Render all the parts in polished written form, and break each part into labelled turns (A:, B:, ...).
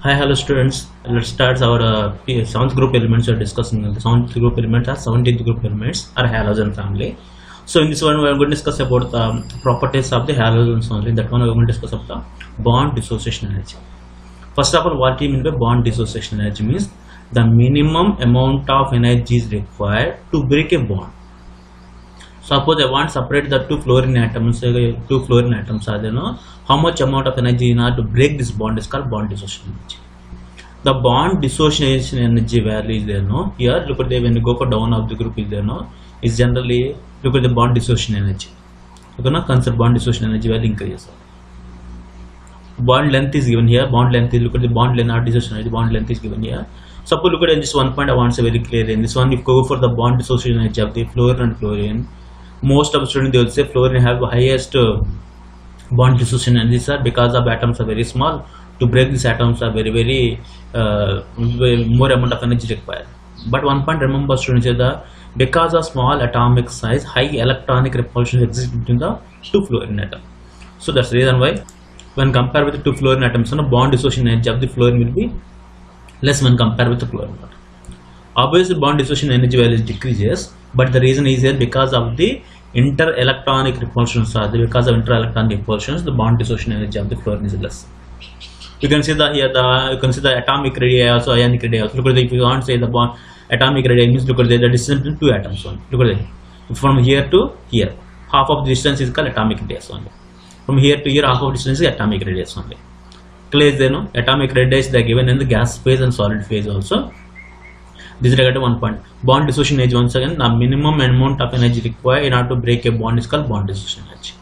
A: Hi, hello students. Let's start our 7th group elements. We are discussing the 7th group elements are 17th group elements are halogen family. So in this one we are going to discuss about the properties of the halogens only. That one we are going to discuss about the bond dissociation energy. First of all, what do you mean by bond dissociation energy? Means the minimum amount of energy is required to break a bond. Suppose I want to separate the two fluorine atoms. Are there, no? How much amount of energy in order to break this bond is called bond dissociation energy. The bond dissociation energy value is there, no? Here look at the, when you go for down of the group is there, no? Is generally look at the bond dissociation energy. You can consider bond dissociation energy value increases. Bond length is given here. Bond length is, look at the bond length, not dissociation energy. Bond length is given here. Suppose look at this one point I want to say very clearly. In this one, if you go for the bond dissociation energy of the fluorine and chlorine, most of the students they will say fluorine have the highest bond dissociation energy, sir, because the atoms are very small. To break these atoms are very more amount of energy required. But one point remember students is that because of small atomic size, high electronic repulsion exists between the two fluorine atoms. So that's the reason why when compared with the two fluorine atoms, the bond dissociation energy of the fluorine will be less when compared with the chlorine. Obviously bond dissociation energy value decreases, but the reason is here because of the inter-electronic repulsions. Because of inter-electronic repulsions, the bond dissociation energy of the fluorine is less. You can see the here you can see the atomic radii also, ionic radii also. Look at the, if you want to say the bond atomic radii means look at the distance between two atoms only. Look at it from here to here, half of the distance is called atomic radius only. From here to here, half of the distance is atomic radius only. Clear is there, no? Atomic radius they are given in the gas phase and solid phase also. This is regarding one point. Bond dissociation energy, once again, the minimum amount of energy required in order to break a bond is called bond dissociation energy.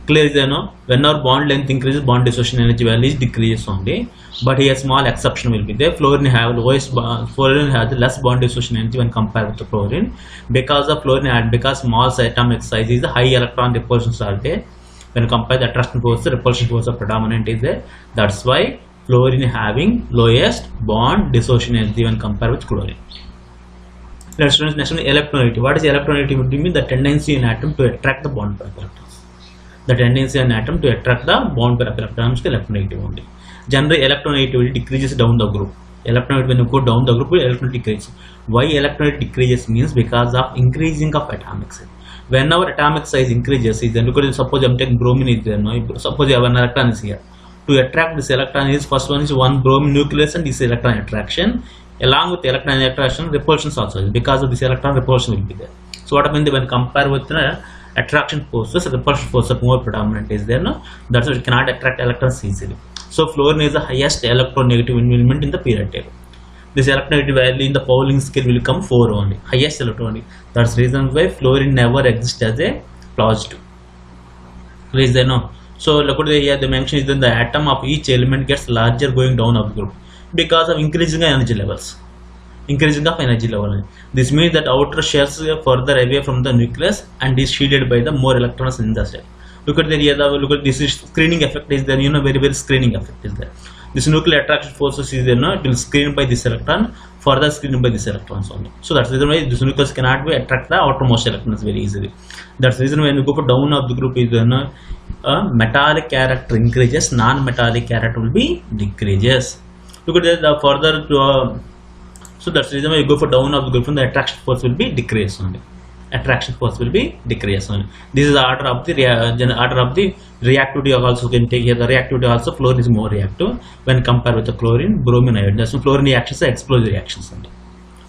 A: Clear is there, no? When our bond length increases, bond dissociation energy value is decreases only. But here small exception will be there. Fluorine have lowest fluorine has the less bond dissociation energy when compared with the chlorine. Because of fluorine and because small atomic size is the high electron repulsions are there. When compared the attraction force, the repulsion force of predominant is there. That's why fluorine having lowest bond dissociation energy when compared with chlorine. Next one, electronegativity. What is electronegativity? Mean the tendency in atom to attract the bond pair of electrons. The tendency in atom to attract the bond pair of electrons is electronegativity only. Generally, electronegativity decreases down the group. Electronegativity, when you go down the group, electronegativity decreases. Why electronegativity decreases? Means because of increasing of atomic size. Whenever atomic size increases, then look at, suppose I'm taking bromine is there, no? Suppose you have an electron is here. To attract this electron is first one is one bromine nucleus and this electron attraction. Along with the electron attraction, repulsions also. Because of this electron, repulsion will be there. So what happens when compared with the attraction forces, repulsion force are more predominant is there, no? That's why it cannot attract electrons easily. So fluorine is the highest electronegative element in the periodic table. This electronegative value in the Pauling scale will come 4 only, highest electronegative. That's the reason why fluorine never exists as a positive. Please there, no? So look at the here the mention is that the atom of each element gets larger going down of the group because of increasing energy levels. Increasing of energy level. This means that outer shells are further away from the nucleus and is shielded by the more electrons in the shell. Look at the here, look at this is screening effect is there, you know, very screening effect is there. This nuclear attraction forces is there, no? It will screen by this electron, further screened by this electrons only. So that's the reason why this nucleus cannot be attract the outermost electrons very easily. That's the reason when you go for down of the group is there, no? Metallic character increases, non-metallic character will be decreases. Look at the further to so that's the reason why you go for down of the group, the attraction force will be decreased only. Attraction force will be decreased only. This is the order of the reactivity also can take here. The reactivity also fluorine is more reactive when compared with the chlorine, bromine, iodine. That's why fluorine reactions are explosive reactions only.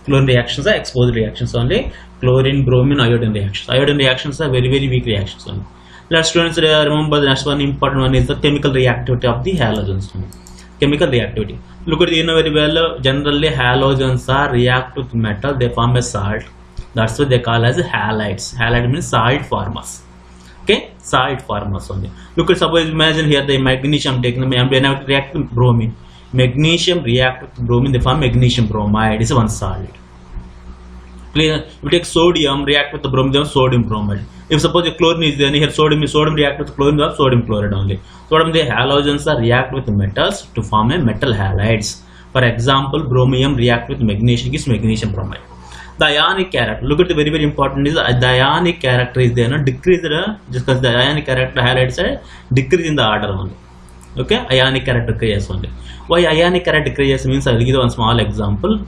A: Fluorine reactions are explosive reactions only. Chlorine, bromine, iodine reactions. Iodine reactions are very weak reactions only. Let students remember the next one important one is the chemical reactivity of the halogens. Chemical reactivity. Look at the, you know very well, generally halogens are react with metal, they form a salt. That's what they call as halides. Halide means salt formers. Okay, salt formers only. Look at, suppose imagine here the magnesium taking the react with bromine. Magnesium react with bromine, they form magnesium bromide. It's one solid. If you take sodium, react with the bromine, then sodium bromide. If suppose a chlorine is there, here sodium react with chlorine, then sodium chloride only. So what the halogens are react with metals to form a metal halides. For example, bromium react with magnesium is magnesium bromide. The ionic character, look at the very important is the ionic character is there, no? Decrease just because the ionic character halides are decrease in the order only. Okay, ionic character decreases only. Why ionic character decreases means I will give one small example.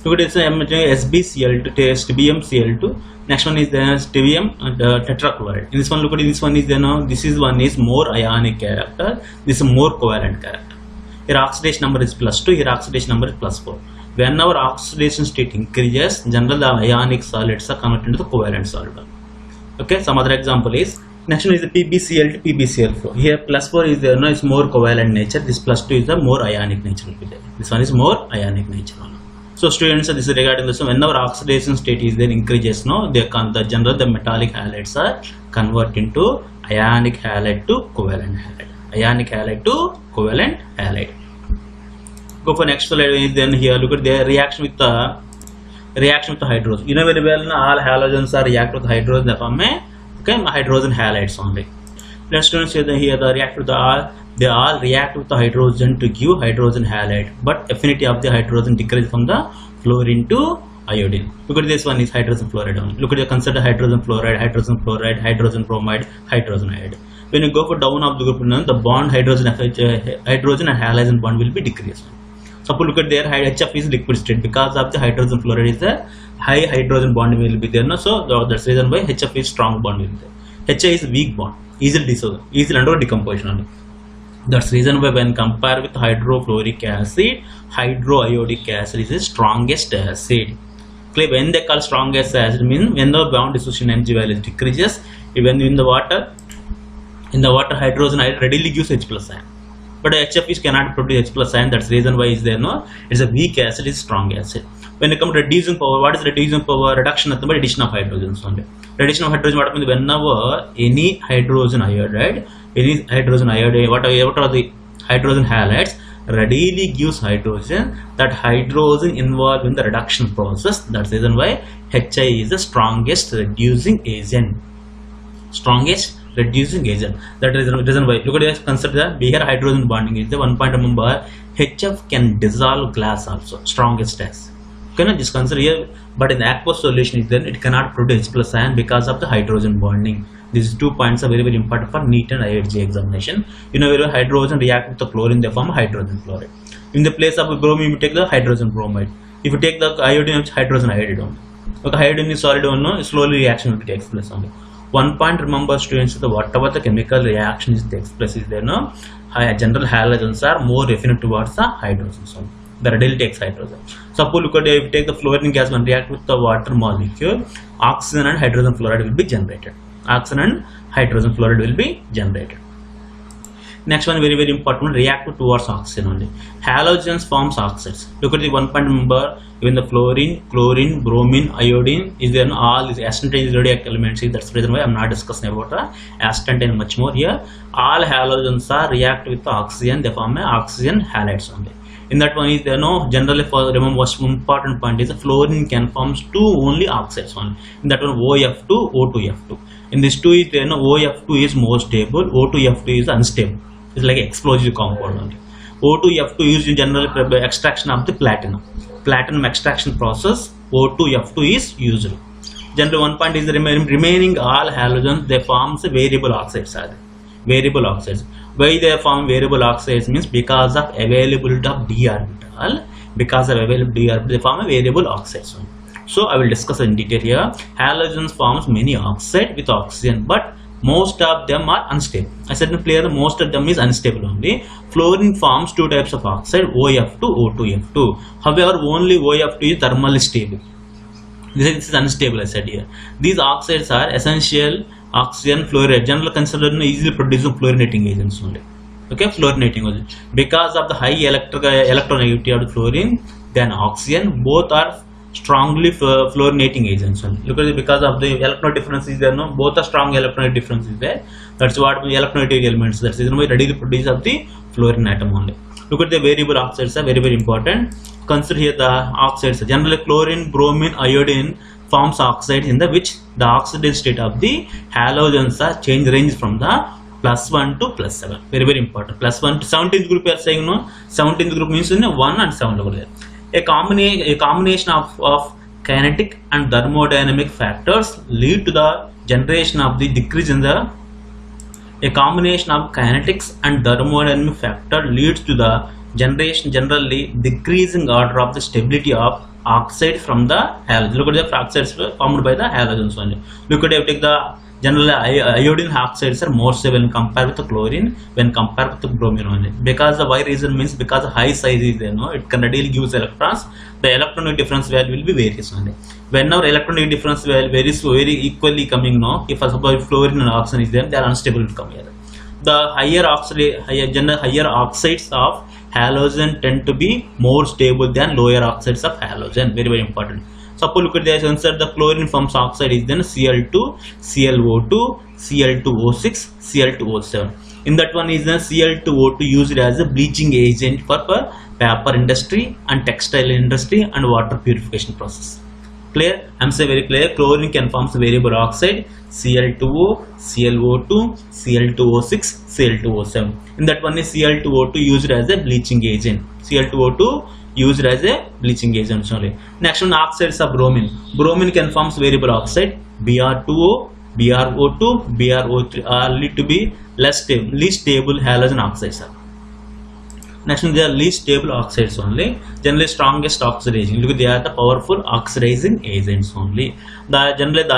A: Look at this SbCl2 taste BmCl2. Next one is the stibum and tetrachloride. In this one, look at this one is this is one is more ionic character. This is more covalent character. Here oxidation number is +2. Here oxidation number is +4. Whenever oxidation state increases, generally the ionic solids are converted into the covalent solid. Okay. Some other example is next one is the PbCl to PbCl4. Here +4 is there. Is more covalent nature. This +2 is the more ionic nature. Will be there. This one is more ionic nature. So students, this is regarding this. Whenever oxidation state is there increases, the metallic halides are converted into ionic halide to covalent halide. Ionic halide to covalent halide. Go for next slide. Then here look at the reaction with the hydrogen. You know very well all halogens are react with hydrogen. Okay, hydrogen halides only. Let's students here the react with they all react with the hydrogen to give hydrogen halide, but affinity of the hydrogen decreases from the fluorine to iodine. Look at this one is hydrogen fluoride only. Look at the consider hydrogen fluoride, hydrogen bromide, hydrogen iodide. When you go for down of the group, the bond hydrogen and halogen bond will be decreased. Suppose look at there, HF is liquid state because of the hydrogen fluoride is a high hydrogen bond will be there. So that's the reason why HF is strong bond will be there. HA is weak bond, easily undergo decomposition only. That's the reason why when compared with hydrofluoric acid, hydroiodic acid is the strongest acid. Clear? When they call strongest acid means when the bond dissociation energy value decreases, even in the water hydrogen readily gives H plus ion. But HF cannot produce H plus ion. That's the reason why is there it's a weak acid, is strong acid. When it comes to reducing power, what is reducing power? Reduction of the addition of hydrogens only. Reduction of hydrogen, what happens whenever any hydrogen iodide, what are the hydrogen halides readily gives hydrogen, that hydrogen involved in the reduction process. That's the reason why HI is the strongest reducing agent. That is the reason why. Look at this, consider that here hydrogen bonding is the 1 point. Remember, HF can dissolve glass also, strongest as. Okay, just consider here, but in the aqueous solution, then it cannot produce H plus ion because of the hydrogen bonding. These 2 points are very, very important for NEET and IIT examination. You know, where hydrogen react with the chlorine, they form hydrogen chloride. In the place of bromine, you take the hydrogen bromide. If you take the iodine, hydrogen iodide only. Okay, iodine is solid only, slowly reaction will take place only. 1 point, remember students, whatever the chemical reaction is takes place is there, general halogens are more affinity towards the hydrogens only. The readily takes hydrogen. Suppose look at if you take the fluorine gas and react with the water molecule, oxygen and hydrogen fluoride will be generated. Next one, very, very important, react towards oxygen only. Halogens forms oxides. Look at the 1 point, remember, even the fluorine, chlorine, bromine, iodine is there, all these acetylene radioactive elements. That's the reason why I'm not discussing about acetylene much more here. All halogens are react with the oxygen, they form oxygen halides only. In that one is there generally for remember most important point is the fluorine can form only oxides only. In that one OF2, O2F2. In this 2 is there OF2 is more stable, O2F2 is unstable. It's like explosive compound only. O2F2 used in general extraction of the platinum. Platinum extraction process, O2F2 is used. Generally 1 point is the remaining all halogens, they forms variable oxides. Variable oxides. Why they form variable oxides means because of availability of d orbital. Because of availability d orbital, they form a variable oxides. So I will discuss in detail here. Halogens forms many oxide with oxygen, but most of them are unstable. I said clear, most of them is unstable only. Fluorine forms 2 types of oxide, OF2, O2F2. However, only OF2 is thermally stable. This is unstable, I said here. These oxides are essential oxygen fluoride, generally considered easily producing fluorinating agents only. Okay, fluorinating agents. Because of the high electronegativity of the fluorine than oxygen, both are strongly fluorinating agents only. Look at it, because of the electron difference is there, both are strong electronic difference is there. That's what electronegative elements. That's the reason why readily produce of the fluorine atom only. Look at the variable oxides are very, very important. Consider here the oxides. Generally chlorine, bromine, iodine forms oxides in the which the oxidation state of the halogens are change range from the +1 to +7. Very, very important. +1 to 17th group you are saying 17th group means 1 and 7 over there. A combination of kinetic and thermodynamic factors lead to the generation of the decrease in the A combination of kinetics and thermodynamic factor leads to the generally decreasing order of the stability of oxide from the halogen. Look at the oxides formed by the halogens only. Look at take the generally iodine oxides are more stable when compared with the chlorine when compared with the bromine only. Because the why reason means because the high size is there, no, it can readily gives electrons. The electronic difference value will be various only. Whenever electronic difference value varies very equally coming, no, if suppose fluorine and oxygen is there, they are unstable to come here. The higher oxides of halogen tend to be more stable than lower oxides of halogen. Very important. Suppose look at this answer. The chlorine forms oxide is then Cl2, ClO2, Cl2O6, Cl2O7. In that one is the Cl2O2 used as a bleaching agent for paper industry and textile industry and water purification process. Clear? I'm saying very clear. Chlorine can form variable oxide Cl2O, ClO2, Cl2O6, Cl2O7. In that one is Cl2O2 used as a bleaching agent. Cl2O2 used as a bleaching agent only. Next one, oxides of bromine. Bromine can form variable oxide Br2O, BrO2, BrO3 are lead to be least stable halogen oxides. Next one, they are least stable oxides only. Generally strongest oxidizing. Look, they are the powerful oxidizing agents only. Generally the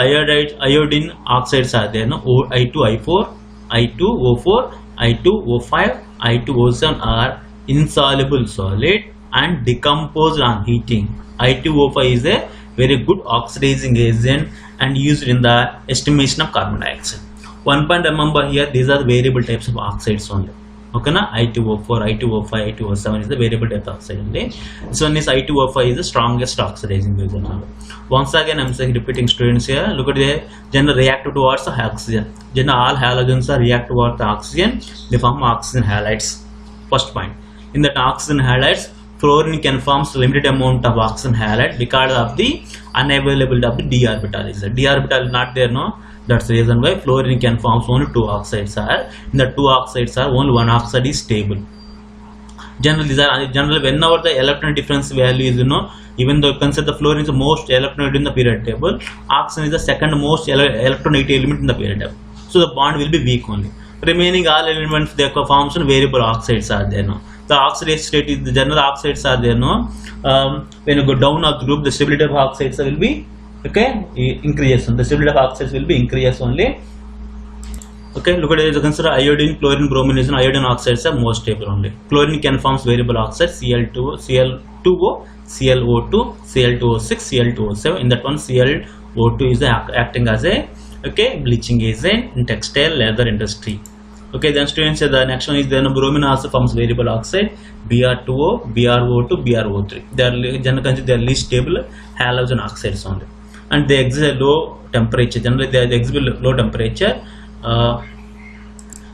A: iodine oxides are there. No, I2I4, I2O4, I2O5, I2O7 are insoluble solid and decomposed on heating. I2O5 is a very good oxidizing agent and used in the estimation of carbon dioxide. One point remember here, these are variable types of oxides only. Okay, na? I2O4, I2O5, I2O7 is the variable type of oxide only. This one is I2O5 is the strongest oxidizing agent. Once again, I'm saying repeating students here. Look at the general reactive towards the oxygen. Generally, all halogens are react towards the oxygen. They form oxygen halides. First point. In the oxygen halides, fluorine can form limited amount of oxygen halide because of the unavailability of the d orbital. Is the d orbital is not there, no? That's the reason why fluorine can form only two oxides are. In the two oxides are only one oxide is stable. Generally, these are whenever the electron difference value is, even though you consider the fluorine is the most electronegative in the periodic table, oxygen is the second most electronegative element in the periodic table. So the bond will be weak only. Remaining all elements they forms variable oxides are there. No? The oxidation state is the general oxides are there. No, when you go down of the group, the stability of oxides will be increase. The stability of oxides will be increase only. Okay, look at it. Consider iodine, chlorine, bromine is iodine oxides are more stable only. Chlorine can form variable oxides Cl2O, ClO2, Cl2O6, Cl2O7. In that one, ClO2 is acting as a bleaching agent in textile leather industry. Okay, then students say the next one is then bromine also forms variable oxide Br2O, BrO2, BrO3. They are least stable halogen oxides only, and they exhibit low temperature. Generally, they exhibit low temperature.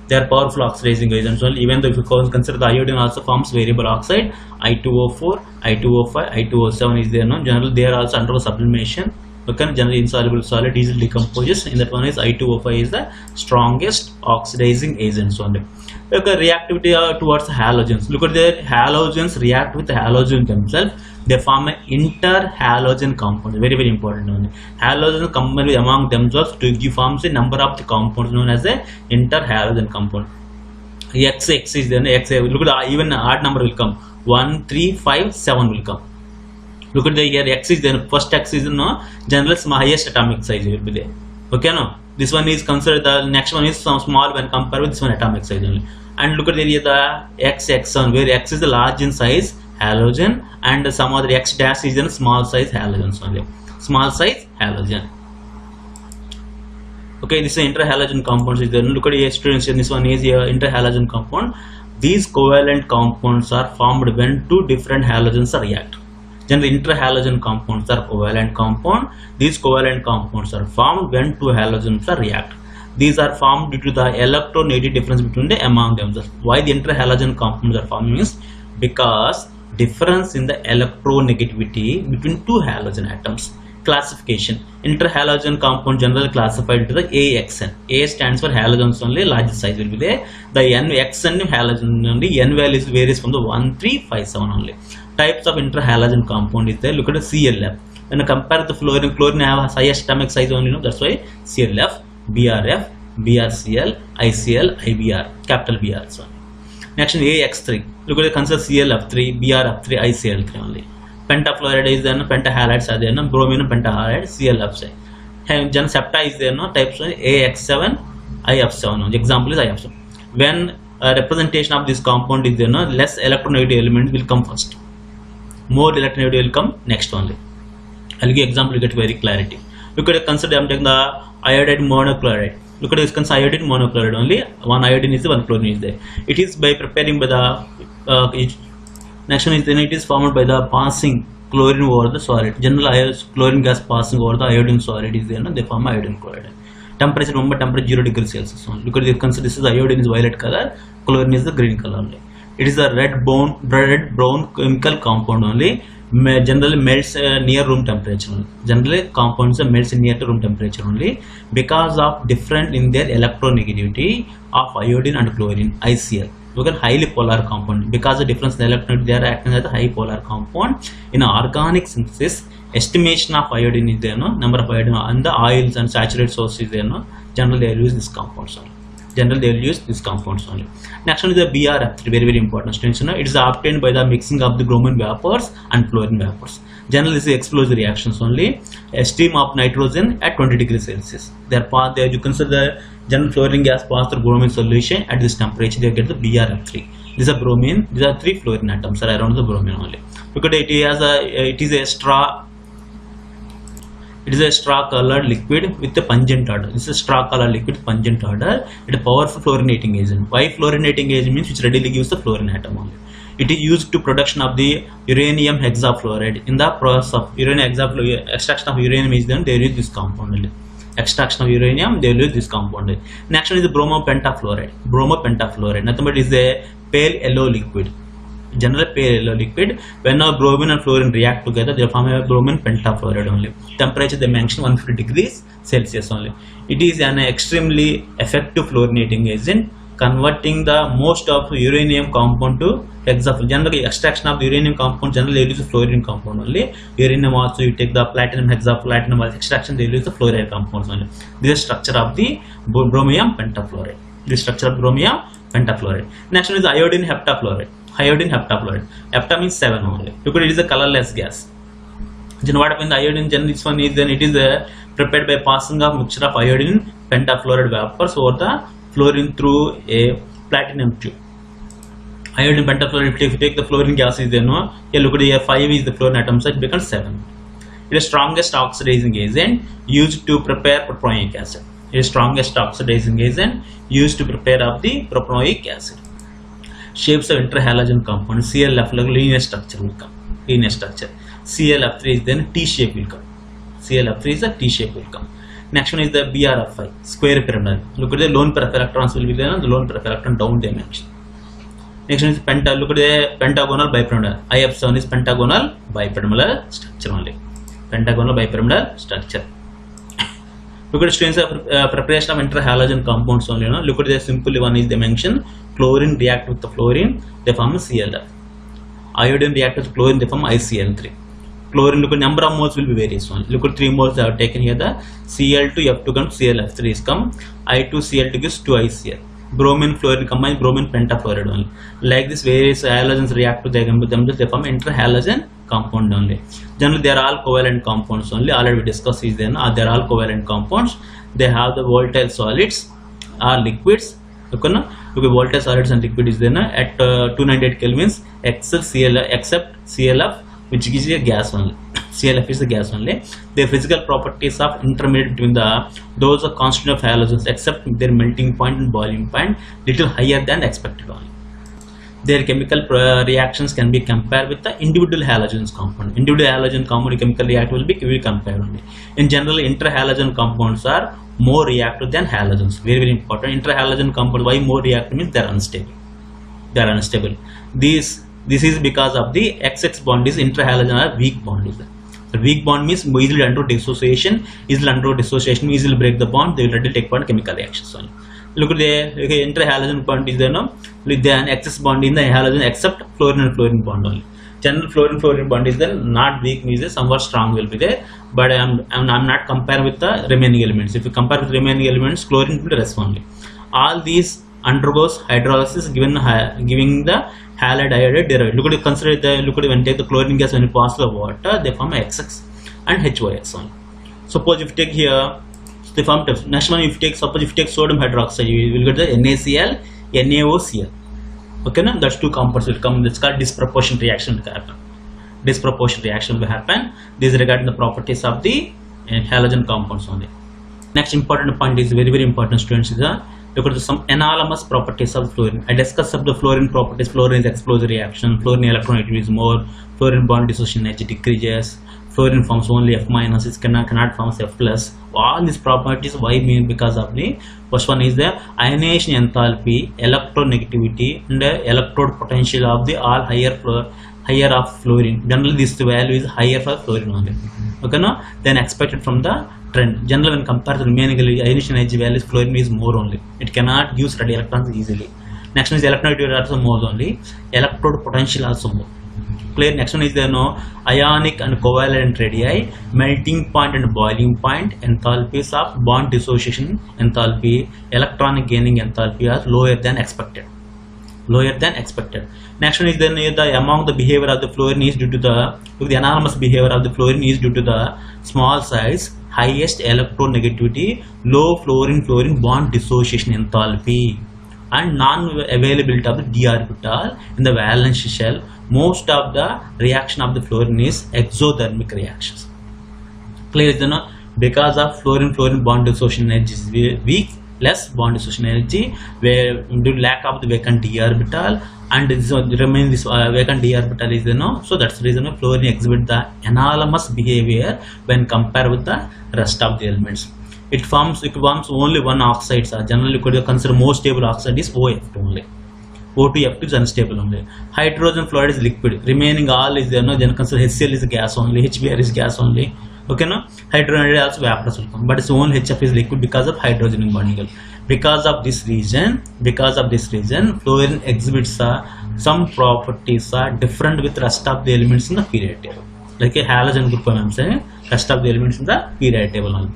A: They are powerful oxidizing agents only. Even though if you consider the iodine also forms variable oxide I2O4, I2O5, I2O7 is there. No, generally they are also undergo sublimation. Okay, generally insoluble solid easily decomposes. In that one is I2O5 is the strongest oxidizing agents only. Okay, reactivity towards halogens. Look at the halogens react with the halogen themselves. They form an inter-halogen compound. Very important only. Halogens combine among themselves to give forms a number of the compounds known as a inter-halogen compound. X is then X. Look at the even odd number will come. 1, 3, 5, 7 will come. Look at the here X is then first X is general highest atomic size will be there. Okay, no. This one is considered the next one is some small when compared with this one atomic size only. And look at the area the X1 where X is the large in size halogen and some other X dash is in small size halogens only. Small size halogen. Okay, this is inter-halogen compounds is there. Look at the students. This one is inter-halogen compound. These covalent compounds are formed when two different halogens react. Generally, inter-halogen compounds are covalent compound. These covalent compounds are formed when two halogens are react. These are formed due to the electronegative difference between the among themselves. Why the inter-halogen compounds are formed is because difference in the electronegativity between two halogen atoms. Classification: inter-halogen compound generally classified into the AXN. A stands for halogens only, large size will be there. The NXN halogen only, N value varies from the 1, 3, 5, 7 only. Types of inter-halogen compound is there. Look at the CLF. When you compare the fluorine have highest atomic size only, that's why CLF, BRF, BrCl, ICl, IBr, capital Br. So next one AX3. Look at the consider ClF3, BrF3, ICl3 only. Pentafluoride is then pentahalides are there, no bromine pentahalide, ClF6. Then septa is there, no types AX7, IF7. Example is IF7. When representation of this compound is there, no less electronegative element will come first. More electronegative will come next only. I'll give example to get very clarity. Look at consider I'm taking the iodide monochloride. Look at this consider iodine monochloride only. One iodine is there, one chlorine is there. It is by preparing by the next one is then it is formed by the passing chlorine over the solid. General chlorine gas passing over the iodine solid is there, no? They form iodine chloride. Temperature, remember temperature 0 degrees Celsius only. Look at this consider this is iodine is violet color, chlorine is the green color only. It is a red brown chemical compound only. Generally melts near room temperature only. Generally compounds melts near to room temperature only because of different in their electronegativity of iodine and chlorine. ICl. Look at highly polar compound because the difference in the electronegativity they are acting as a high polar compound. In organic synthesis, estimation of iodine is there, no number of iodine and the oils and saturated sources is there, no generally they will use this compounds only. Generally they will use these compounds only. Next one is the BrF3, very important students. It is obtained by the mixing of the bromine vapors and fluorine vapors. Generally this is explosive reactions only. A stream of nitrogen at 20 degrees Celsius. There you consider the general fluorine gas pass through bromine solution at this temperature. They get the BrF3. These are bromine. These are 3 fluorine atoms are around the bromine only. Look at it. It is a straw. It is a straw colored liquid with a pungent odor. This is a straw colored liquid with pungent odor. It is a powerful fluorinating agent. Why fluorinating agent means which readily gives the fluorine atom only. It is used to production of the uranium hexafluoride. In the process of uranium extraction of uranium is then they use this compound only. Extraction of uranium they will use this compound only. Next one is the bromopentafluoride. Bromopentafluoride. Nothing but is a pale yellow liquid. General pale yellow liquid. When bromine and fluorine react together, they form a bromine pentafluoride only. Temperature they mention 150 degrees Celsius only. It is an extremely effective fluorinating agent, converting the most of uranium compound to hexafluoride. Generally, extraction of the uranium compound generally they use the fluorine compound only. Uranium also you take the platinum hexaplatinum extraction they use the fluoride compounds only. This is structure of the bromium pentafluoride. This structure of bromium pentafluoride. Next one is the iodine heptafluoride. Iodine heptafluoride. Hepta means 7 only. Look at it is a colorless gas. Then what happens? The iodine, then this one is then it is prepared by passing of mixture of iodine pentafluoride vapors over the fluorine through a platinum tube. Iodine pentafluoride. If you take the fluorine gas is there, no. Here look at the 5 is the fluorine atom, so it becomes 7. It is strongest oxidizing agent used to prepare propanoic acid. It is strongest oxidizing agent used to prepare of the propanoic acid. Shapes of interhalogen compound. ClF linear structure will come. Linear structure. ClF3 is then T shape will come. ClF3 is a T shape will come. Next one is the BrF5, square pyramidal. Look at the lone pair of electrons will be there, the lone pair of electron down dimension. Next one is look at the pentagonal bipyramidal. IF7 is pentagonal bipyramidal structure only. Pentagonal bipyramidal structure. Look at students of preparation of interhalogen compounds only. Look at the simple one is they mention chlorine react with the fluorine, they form ClF. Iodine react with chlorine, they form ICl3. Chlorine, look at number of moles will be various one. Look at 3 moles they have taken here. The Cl2 F2 comes ClF3 is come. I2 Cl2 gives 2 ICl. Bromine fluorine combine bromine pentafluoride only. Like this various halogens react to them they form interhalogen compound only. Generally they are all covalent compounds only. Already we discussed is there. They are all covalent compounds. They have the volatile solids or liquids. Look at volatile solids and liquid is there at 298 kelvins except ClF which is a gas only. ClF is the gas only. The physical properties of intermediate between those are constant of halogens except their melting point and boiling point little higher than the expected only. Their chemical reactions can be compared with the individual halogens compound. Individual halogen compound chemical reaction will be compared only. In general, interhalogen compounds are more reactive than halogens. Very, very important. Interhalogen compound, why more reactive means they are unstable. They are unstable. This is because of the XX bond is interhalogen are weak bond. The weak bond means easily undergo dissociation. Easily break the bond. They will readily take part in chemical reactions only. Look at the interhalogen bond is there no. With an excess bond in the halogen except fluorine and fluorine bond only. General fluorine bond is there, not weak means somewhat strong will be there, but I'm not comparing with the remaining elements. If you compare with remaining elements, chlorine will be less only. All these undergoes hydrolysis giving the halide iodide derivative. Look at, consider the, look at when take the chlorine gas, when you pass the water, they form XX and HYX only. Suppose if you take here, they form next one, if you take, suppose if you take sodium hydroxide, you will get the NaCl, NaOCl. Okay, now that's two compounds will come. That's called disproportionate reaction will happen. Disproportionate reaction will happen. This is regarding the properties of the halogen compounds only. Next important point is very important, students, is look at some anomalous properties of fluorine. I discussed of the fluorine properties. Fluorine is explosive reaction. Fluorine electronegativity is more. Fluorine bond dissociation energy decreases. Fluorine forms only F minus. It cannot form F plus. All these properties, why mean? Because of the first one is the ionization enthalpy, electronegativity, and the electrode potential of the all higher of fluorine. Generally, this value is higher for fluorine only. Okay, no? Then expected from the trend. Generally, when compared to the remaining ionization energy values, fluorine is more only. It cannot use radio electrons easily. Next one is electronegativity also more only. Electrode potential also more. Clear. Next one is there ionic and covalent radii, melting point and boiling point, enthalpies of bond dissociation enthalpy, electronic gaining enthalpy are lower than expected. Next one is then among the behavior of the fluorine is due to the anomalous behavior of the fluorine is due to the small size, highest electronegativity, low fluorine bond dissociation enthalpy, and non-availability of the d orbital in the valence shell. Most of the reaction of the fluorine is exothermic reactions. Clear is because of fluorine bond dissociation energy is weak, less bond dissociation energy, where due to lack of the vacant d orbital, and this remain this vacant d orbital is so that's the reason why fluorine exhibit the anomalous behavior when compared with the rest of the elements. It forms only one oxide. Generally, you could consider most stable oxide is OF2 only. O2F2 is unstable only. Hydrogen fluoride is liquid. Remaining all is there. Then consider HCl is gas only. HBr is gas only. Okay, no. Hydrogen also vaporous will come, but its own HF is liquid because of hydrogen bonding. Because of this reason, fluorine exhibits some properties are different with rest of the elements in the periodic table. Like a halogen group, I am saying rest of the elements in the periodic table only.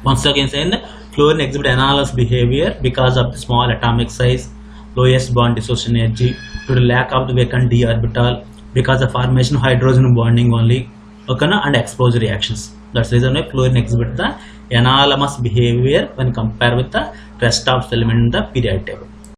A: Once again, saying that fluorine exhibit anomalous behavior because of the small atomic size, lowest bond dissociation energy, due to lack of the vacant d orbital, because of formation of hydrogen bonding only, okay, and exposure reactions. That's the reason why fluorine exhibit the anomalous behavior when compared with the rest of the element in the periodic table.